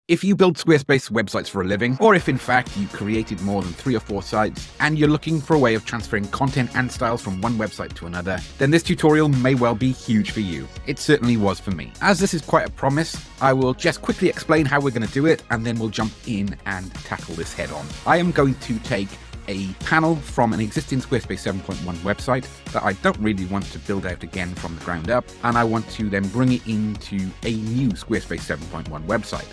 If you build Squarespace websites for a living, or if in fact you created more than 3 or 4 sites and you're looking for a way of transferring content and styles from one website to another, then this tutorial may well be huge for you. It certainly was for me. As this is quite a promise, I will just quickly explain how we're going to do it, and then we'll jump in and tackle this head on. I am going to take a panel from an existing Squarespace 7.1 website that I don't really want to build out again from the ground up, and I want to then bring it into a new Squarespace 7.1 website.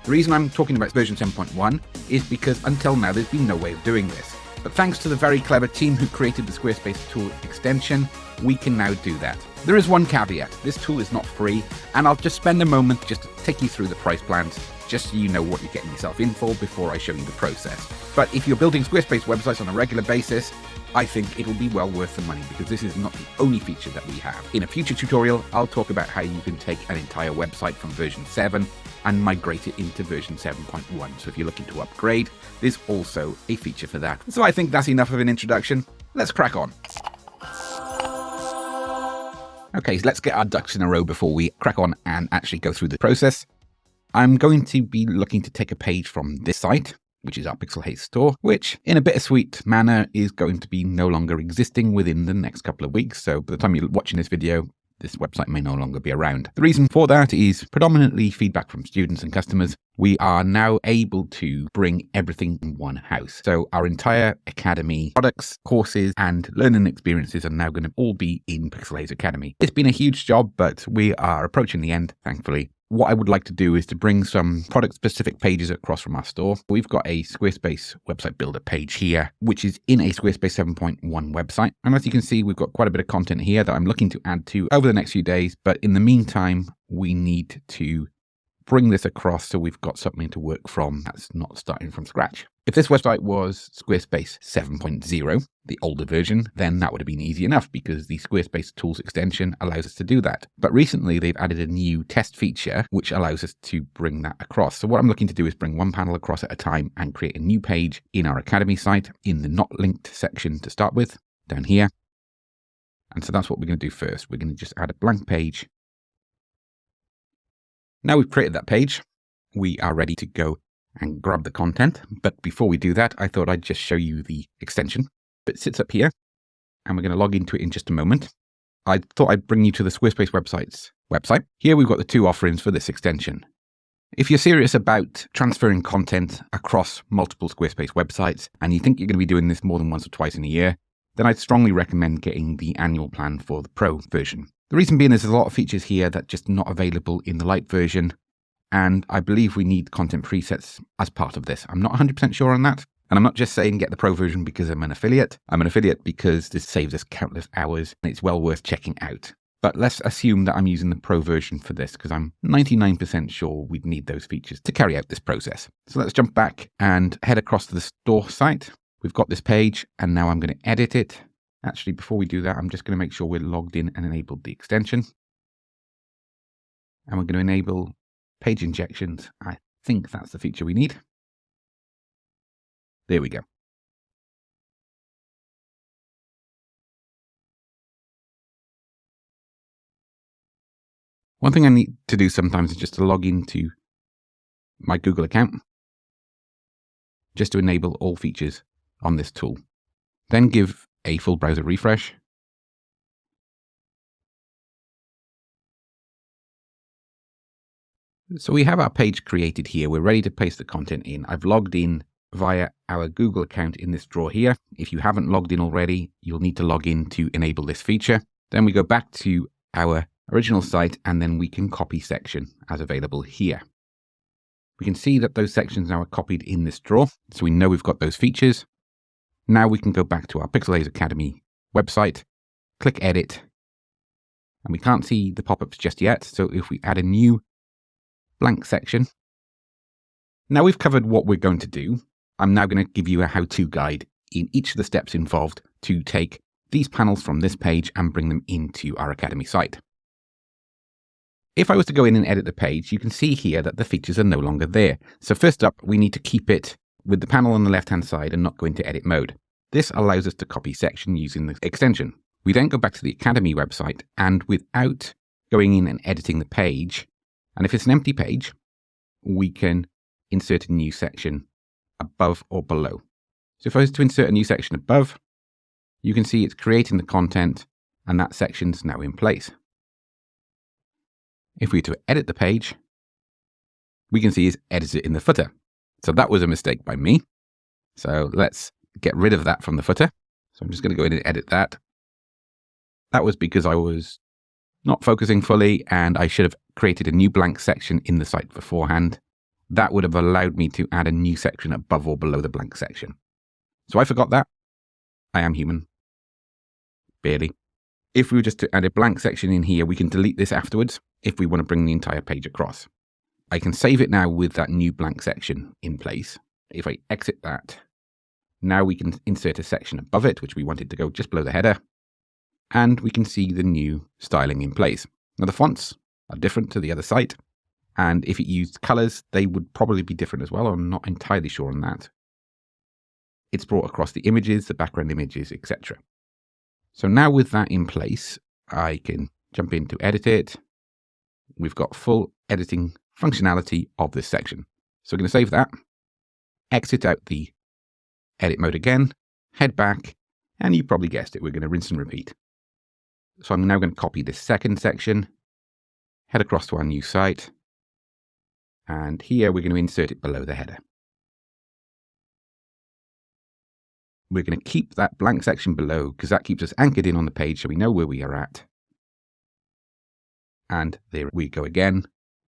The reason I'm talking about version 7.1 is because until now there's been no way of doing this. But thanks to the very clever team who created the Squarespace tool extension, we can now do that. There is one caveat: this tool is not free, and I'll just spend a moment just to take you through the price plans, just so you know what you're getting yourself in for before I show you the process. But if you're building Squarespace websites on a regular basis, I think it'll be well worth the money, because this is not the only feature that we have. In a future tutorial, I'll talk about how you can take an entire website from version 7 and migrate it into version 7.1. So if you're looking to upgrade, there's also a feature for that. So I think that's enough of an introduction. Let's crack on. Okay, so let's get our ducks in a row before we crack on and actually go through the process. I'm going to be looking to take a page from this site, which is our Pixelhaze store, which in a bittersweet manner is going to be no longer existing within the next couple of weeks. So by the time you're watching this video, this website may no longer be around. The reason for that is predominantly feedback from students and customers. We are now able to bring everything in one house. So our entire Academy products, courses, and learning experiences are now going to all be in Pixelhaze Academy. It's been a huge job, but we are approaching the end, thankfully. What I would like to do is to bring some product-specific pages across from our store. We've got a Squarespace website builder page here, which is in a Squarespace 7.1 website. And as you can see, we've got quite a bit of content here that I'm looking to add to over the next few days. But in the meantime, we need to bring this across so we've got something to work from that's not starting from scratch. If this website was Squarespace 7.0, the older version, then that would have been easy enough because the Squarespace tools extension allows us to do that. But recently they've added a new test feature which allows us to bring that across. So what I'm looking to do is bring one panel across at a time and create a new page in our Academy site in the not linked section to start with, down here. And so that's what we're going to do first. We're going to just add a blank page. Now we've created that page, we are ready to go and grab the content. But before we do that, I thought I'd just show you the extension. It sits up here, and we're going to log into it in just a moment. I thought I'd bring you to the Squarespace website. Here we've got the 2 offerings for this extension. If you're serious about transferring content across multiple Squarespace websites, and you think you're going to be doing this more than once or twice in a year, then I'd strongly recommend getting the annual plan for the Pro version. The reason being is there's a lot of features here that are just not available in the light version, and I believe we need content presets as part of this. I'm not 100% sure on that, and I'm not just saying get the Pro version because I'm an affiliate. I'm an affiliate because this saves us countless hours, and it's well worth checking out. But let's assume that I'm using the Pro version for this because I'm 99% sure we'd need those features to carry out this process. So let's jump back and head across to the store site. We've got this page, and now I'm going to edit it. Actually, before we do that, I'm just going to make sure we're logged in and enabled the extension. And we're going to enable page injections. I think that's the feature we need. There we go. One thing I need to do sometimes is just to log into my Google account, just to enable all features on this tool. Then give a full browser refresh. So we have our page created here. We're ready to paste the content in. I've logged in via our Google account in this drawer here. If you haven't logged in already, you'll need to log in to enable this feature. Then we go back to our original site, and then we can copy section as available here. We can see that those sections now are copied in this drawer, so we know we've got those features. Now we can go back to our Pixelhaze Academy website, click edit, and we can't see the pop-ups just yet. So if we add a new blank section, now we've covered what we're going to do. I'm now going to give you a how-to guide in each of the steps involved to take these panels from this page and bring them into our Academy site. If I was to go in and edit the page, you can see here that the features are no longer there. So first up, we need to keep it with the panel on the left-hand side and not go into edit mode. This allows us to copy section using the extension. We then go back to the Academy website, and without going in and editing the page, and if it's an empty page, we can insert a new section above or below. So if I was to insert a new section above, you can see it's creating the content and that section's now in place. If we were to edit the page, we can see it's edited in the footer. So that was a mistake by me. So let's get rid of that from the footer. So I'm just going to go in and edit that. That was because I was not focusing fully and I should have created a new blank section in the site beforehand. That would have allowed me to add a new section above or below the blank section. So I forgot that. I am human. Barely. If we were just to add a blank section in here, we can delete this afterwards if we want to bring the entire page across. I can save it now with that new blank section in place. If I exit that, now we can insert a section above it, which we wanted to go just below the header. And we can see the new styling in place. Now the fonts are different to the other site. And if it used colors, they would probably be different as well. I'm not entirely sure on that. It's brought across the images, the background images, etc. So now with that in place, I can jump in to edit it. We've got full editing functionality of this section. So we're going to save that, exit out the edit mode again, head back, and you probably guessed it, we're going to rinse and repeat. So I'm now going to copy this second section, head across to our new site, and here we're going to insert it below the header. We're going to keep that blank section below because that keeps us anchored in on the page so we know where we are at. And there we go again,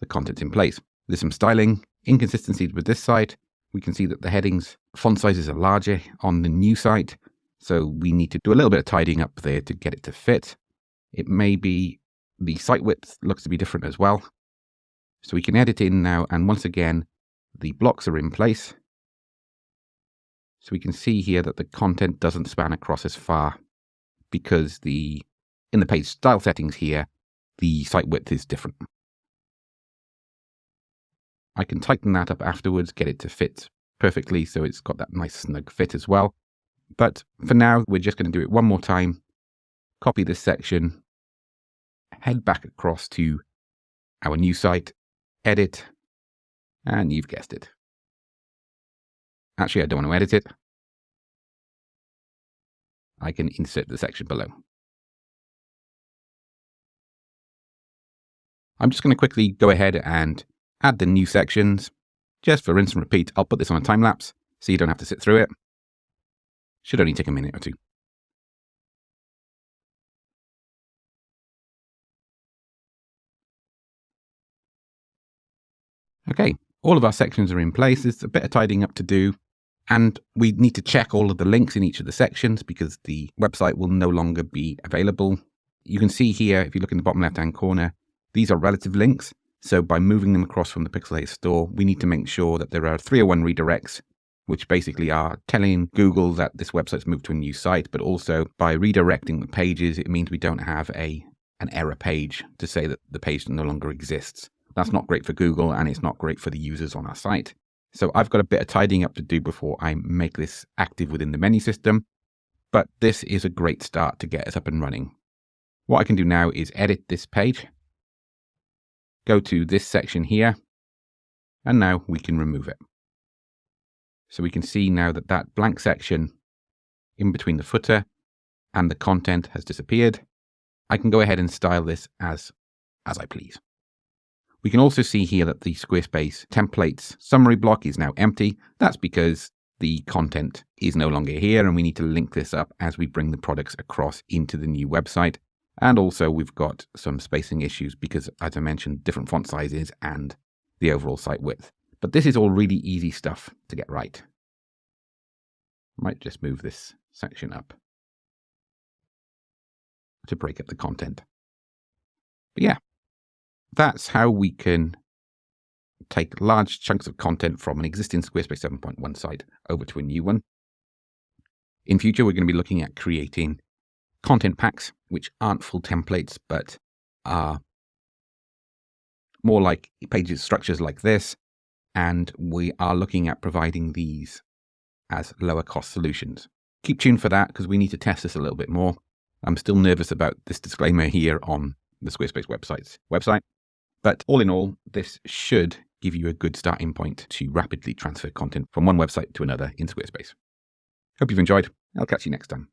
the content's in place. There's some styling inconsistencies with this site. We can see that the headings, font sizes are larger on the new site. So we need to do a little bit of tidying up there to get it to fit. It may be the site width looks to be different as well. So we can edit in now, and once again, the blocks are in place. So we can see here that the content doesn't span across as far because in the page style settings here, the site width is different. I can tighten that up afterwards, get it to fit perfectly so it's got that nice snug fit as well. But for now, we're just going to do it one more time. Copy this section, head back across to our new site, edit, and you've guessed it. Actually, I don't want to edit it. I can insert the section below. I'm just going to quickly go ahead and add the new sections. Just for rinse and repeat, I'll put this on a time lapse so you don't have to sit through it. Should only take a minute or two. Okay, all of our sections are in place. There's a bit of tidying up to do. And we need to check all of the links in each of the sections because the website will no longer be available. You can see here, if you look in the bottom left-hand corner, these are relative links. So by moving them across from the Pixelhaze store, we need to make sure that there are 301 redirects, which basically are telling Google that this website's moved to a new site, but also by redirecting the pages, it means we don't have an error page to say that the page no longer exists. That's not great for Google, and it's not great for the users on our site. So I've got a bit of tidying up to do before I make this active within the menu system, but this is a great start to get us up and running. What I can do now is edit this page, go to this section here, and now we can remove it. So we can see now that that blank section in between the footer and the content has disappeared. I can go ahead and style this as I please. We can also see here that the Squarespace templates summary block is now empty. That's because the content is no longer here and we need to link this up as we bring the products across into the new website. And also we've got some spacing issues because, as I mentioned, different font sizes and the overall site width. But this is all really easy stuff to get right. Might just move this section up to break up the content. But yeah. That's how we can take large chunks of content from an existing Squarespace 7.1 site over to a new one. In future, we're going to be looking at creating content packs, which aren't full templates, but are more like pages structures like this. And we are looking at providing these as lower cost solutions. Keep tuned for that because we need to test this a little bit more. I'm still nervous about this disclaimer here on the Squarespace website. But all in all, this should give you a good starting point to rapidly transfer content from one website to another in Squarespace. Hope you've enjoyed. I'll catch you next time.